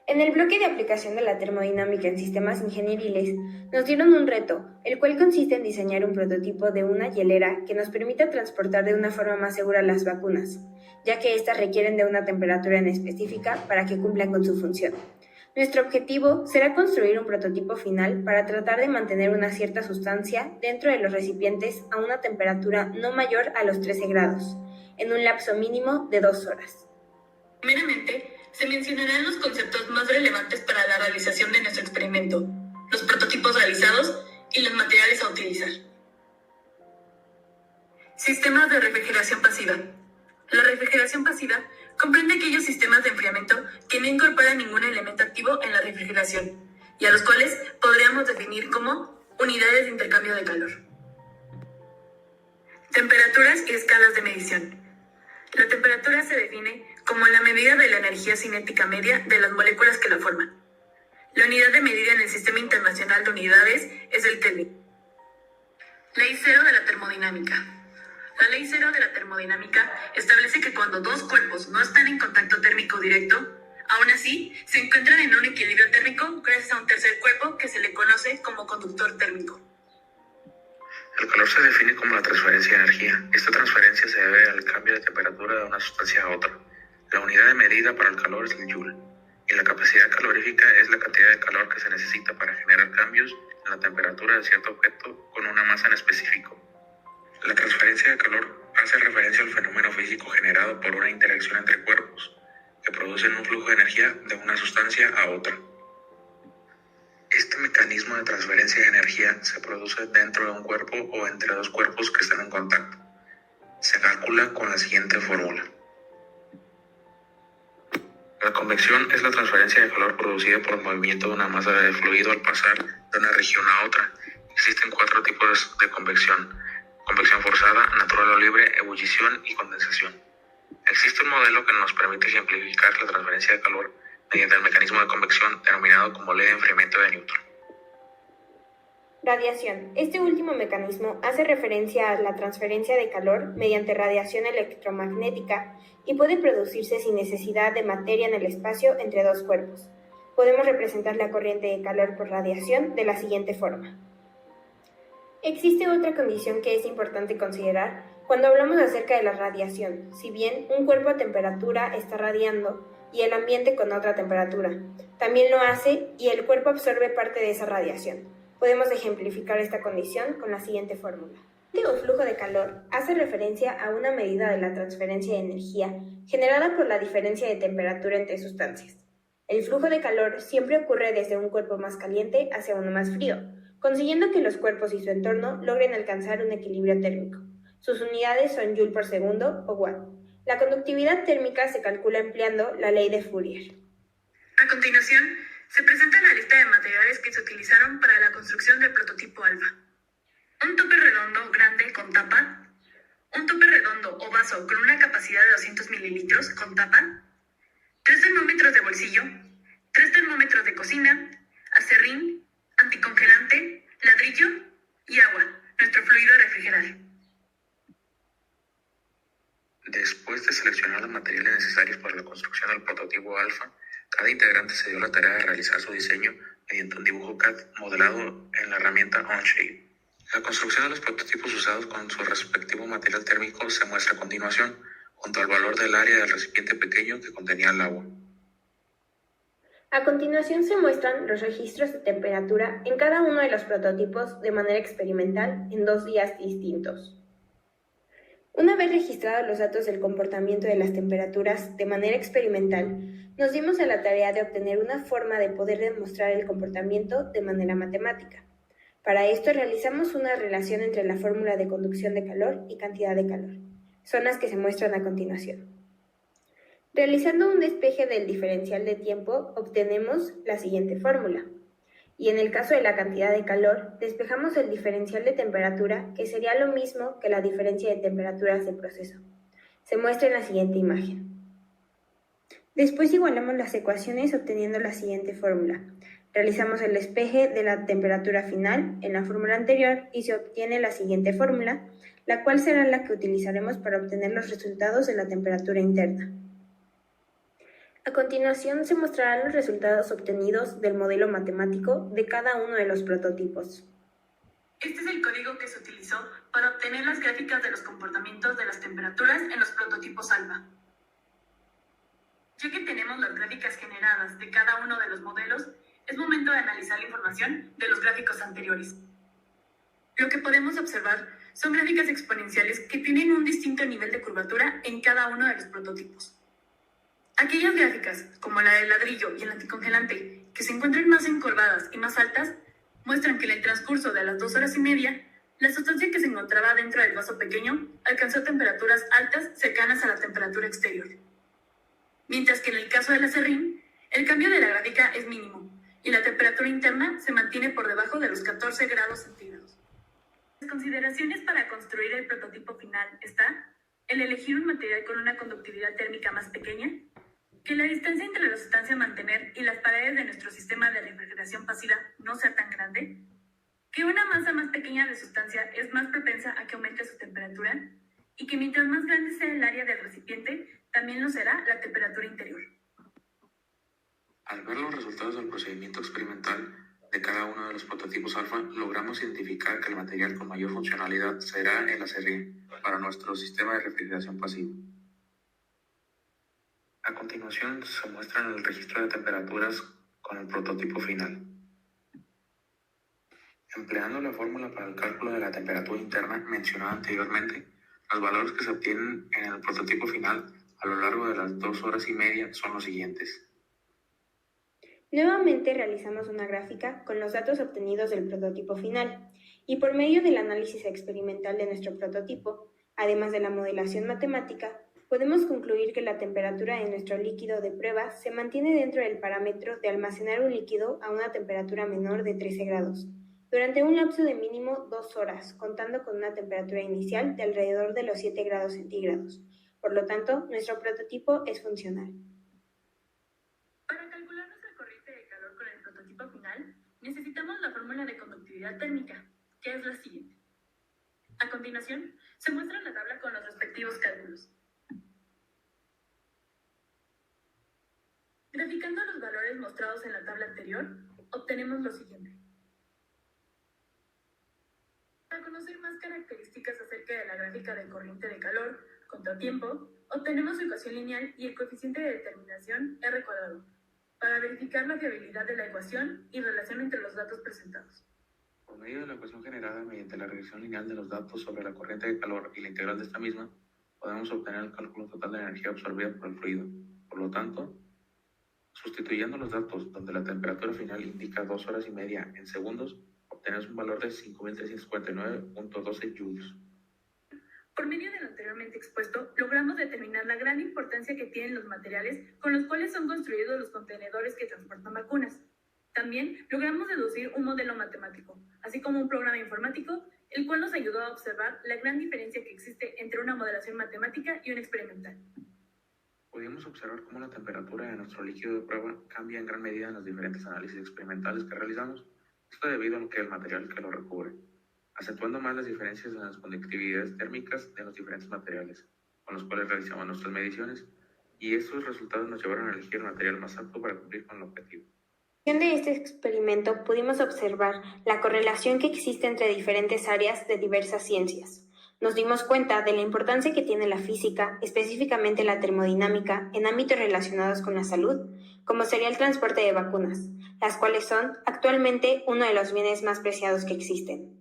En el bloque de aplicación de la termodinámica en sistemas ingenieriles, nos dieron un reto, el cual consiste en diseñar un prototipo de una hielera que nos permita transportar de una forma más segura las vacunas, ya que éstas requieren de una temperatura en específica para que cumplan con su función. Nuestro objetivo será construir un prototipo final para tratar de mantener una cierta sustancia dentro de los recipientes a una temperatura no mayor a los 13 grados, en un lapso mínimo de 2 horas. Primeramente, se mencionarán los conceptos más relevantes para la realización de nuestro experimento, los prototipos realizados y los materiales a utilizar. Sistemas de refrigeración pasiva. La refrigeración pasiva comprende aquellos sistemas de enfriamiento que no incorporan ningún elemento activo en la refrigeración y a los cuales podríamos definir como unidades de intercambio de calor. Temperaturas y escalas de medición. La temperatura se define como la medida de la energía cinética media de las moléculas que la forman. La unidad de medida en el Sistema Internacional de Unidades es el Kelvin. Ley cero de la termodinámica. La ley cero de la termodinámica establece que cuando dos cuerpos no están en contacto térmico directo, aún así se encuentran en un equilibrio térmico gracias a un tercer cuerpo que se le conoce como conductor térmico. El calor se define como la transferencia de energía. Esta transferencia se debe al cambio de temperatura de una sustancia a otra. La unidad de medida para el calor es el joule, y la capacidad calorífica es la cantidad de calor que se necesita para generar cambios en la temperatura de cierto objeto con una masa en específico. La transferencia de calor hace referencia al fenómeno físico generado por una interacción entre cuerpos, que producen un flujo de energía de una sustancia a otra. Este mecanismo de transferencia de energía se produce dentro de un cuerpo o entre dos cuerpos que están en contacto. Se calcula con la siguiente fórmula. La convección es la transferencia de calor producida por el movimiento de una masa de fluido al pasar de una región a otra. Existen 4 tipos de convección: convección forzada, natural o libre, ebullición y condensación. Existe un modelo que nos permite ejemplificar la transferencia de calor mediante el mecanismo de convección denominado como ley de enfriamiento de Newton. Radiación. Este último mecanismo hace referencia a la transferencia de calor mediante radiación electromagnética y puede producirse sin necesidad de materia en el espacio entre dos cuerpos. Podemos representar la corriente de calor por radiación de la siguiente forma. Existe otra condición que es importante considerar cuando hablamos acerca de la radiación. Si bien un cuerpo a temperatura está radiando y el ambiente con otra temperatura, también lo hace y el cuerpo absorbe parte de esa radiación. Podemos ejemplificar esta condición con la siguiente fórmula. Un flujo de calor hace referencia a una medida de la transferencia de energía generada por la diferencia de temperatura entre sustancias. El flujo de calor siempre ocurre desde un cuerpo más caliente hacia uno más frío, consiguiendo que los cuerpos y su entorno logren alcanzar un equilibrio térmico. Sus unidades son joule por segundo o watt. La conductividad térmica se calcula empleando la ley de Fourier. A continuación, se presenta la lista de materiales que se utilizaron para la construcción del prototipo alfa. Un tope redondo grande con tapa, un tope redondo o vaso con una capacidad de 200 mililitros con tapa, 3 termómetros de bolsillo, 3 termómetros de cocina, acerrín, anticongelante, ladrillo y agua, nuestro fluido a refrigerar. Después de seleccionar los materiales necesarios para la construcción del prototipo alfa, cada integrante se dio la tarea de realizar su diseño mediante un dibujo CAD modelado en la herramienta Onshape. La construcción de los prototipos usados con su respectivo material térmico se muestra a continuación, junto al valor del área del recipiente pequeño que contenía el agua. A continuación se muestran los registros de temperatura en cada uno de los prototipos de manera experimental en 2 días distintos. Una vez registrados los datos del comportamiento de las temperaturas de manera experimental, nos dimos a la tarea de obtener una forma de poder demostrar el comportamiento de manera matemática. Para esto realizamos una relación entre la fórmula de conducción de calor y cantidad de calor. Son las que se muestran a continuación. Realizando un despeje del diferencial de tiempo, obtenemos la siguiente fórmula. Y en el caso de la cantidad de calor, despejamos el diferencial de temperatura, que sería lo mismo que la diferencia de temperaturas de proceso. Se muestra en la siguiente imagen. Después igualamos las ecuaciones obteniendo la siguiente fórmula. Realizamos el despeje de la temperatura final en la fórmula anterior y se obtiene la siguiente fórmula, la cual será la que utilizaremos para obtener los resultados de la temperatura interna. A continuación se mostrarán los resultados obtenidos del modelo matemático de cada uno de los prototipos. Este es el código que se utilizó para obtener las gráficas de los comportamientos de las temperaturas en los prototipos alfa. Ya que tenemos las gráficas generadas de cada uno de los modelos, es momento de analizar la información de los gráficos anteriores. Lo que podemos observar son gráficas exponenciales que tienen un distinto nivel de curvatura en cada uno de los prototipos. Aquellas gráficas, como la del ladrillo y el anticongelante, que se encuentran más encorvadas y más altas, muestran que en el transcurso de las 2 horas y media, la sustancia que se encontraba dentro del vaso pequeño alcanzó temperaturas altas cercanas a la temperatura exterior. Mientras que en el caso del aserrín, el cambio de la gráfica es mínimo y la temperatura interna se mantiene por debajo de los 14 grados centígrados. Las consideraciones para construir el prototipo final está el elegir un material con una conductividad térmica más pequeña, que la distancia entre la sustancia a mantener y las paredes de nuestro sistema de refrigeración pasiva no sea tan grande, que una masa más pequeña de sustancia es más propensa a que aumente su temperatura y que mientras más grande sea el área del recipiente, también lo será la temperatura interior. Al ver los resultados del procedimiento experimental de cada uno de los prototipos alfa, logramos identificar que el material con mayor funcionalidad será el aserrín para nuestro sistema de refrigeración pasivo. A continuación se muestra el registro de temperaturas con el prototipo final. Empleando la fórmula para el cálculo de la temperatura interna mencionada anteriormente, los valores que se obtienen en el prototipo final a lo largo de las 2 horas y media son los siguientes. Nuevamente realizamos una gráfica con los datos obtenidos del prototipo final y por medio del análisis experimental de nuestro prototipo, además de la modelación matemática, podemos concluir que la temperatura de nuestro líquido de prueba se mantiene dentro del parámetro de almacenar un líquido a una temperatura menor de 13 grados, durante un lapso de mínimo 2 horas, contando con una temperatura inicial de alrededor de los 7 grados centígrados. Por lo tanto, nuestro prototipo es funcional. Para calcular nuestra corriente de calor con el prototipo final, necesitamos la fórmula de conductividad térmica, que es la siguiente. A continuación, se muestra la tabla con los respectivos cálculos. Graficando los valores mostrados en la tabla anterior, obtenemos lo siguiente. Para conocer más características acerca de la gráfica de corriente de calor, contratiempo, obtenemos su ecuación lineal y el coeficiente de determinación R cuadrado, para verificar la fiabilidad de la ecuación y relación entre los datos presentados. Por medio de la ecuación generada mediante la regresión lineal de los datos sobre la corriente de calor y la integral de esta misma, podemos obtener el cálculo total de energía absorbida por el fluido. Por lo tanto, sustituyendo los datos donde la temperatura final indica 2 horas y media en segundos, obtenemos un valor de 5.349.12 joules. Por medio de lo anteriormente expuesto, logramos determinar la gran importancia que tienen los materiales con los cuales son construidos los contenedores que transportan vacunas. También logramos deducir un modelo matemático, así como un programa informático, el cual nos ayudó a observar la gran diferencia que existe entre una modelación matemática y una experimental. Pudimos observar cómo la temperatura de nuestro líquido de prueba cambia en gran medida en los diferentes análisis experimentales que realizamos, esto debido a que el material que lo recubre, acentuando más las diferencias en las conductividades térmicas de los diferentes materiales con los cuales realizamos nuestras mediciones, y estos resultados nos llevaron a elegir el material más apto para cumplir con el objetivo. De este experimento pudimos observar la correlación que existe entre diferentes áreas de diversas ciencias. Nos dimos cuenta de la importancia que tiene la física, específicamente la termodinámica, en ámbitos relacionados con la salud, como sería el transporte de vacunas, las cuales son actualmente uno de los bienes más preciados que existen.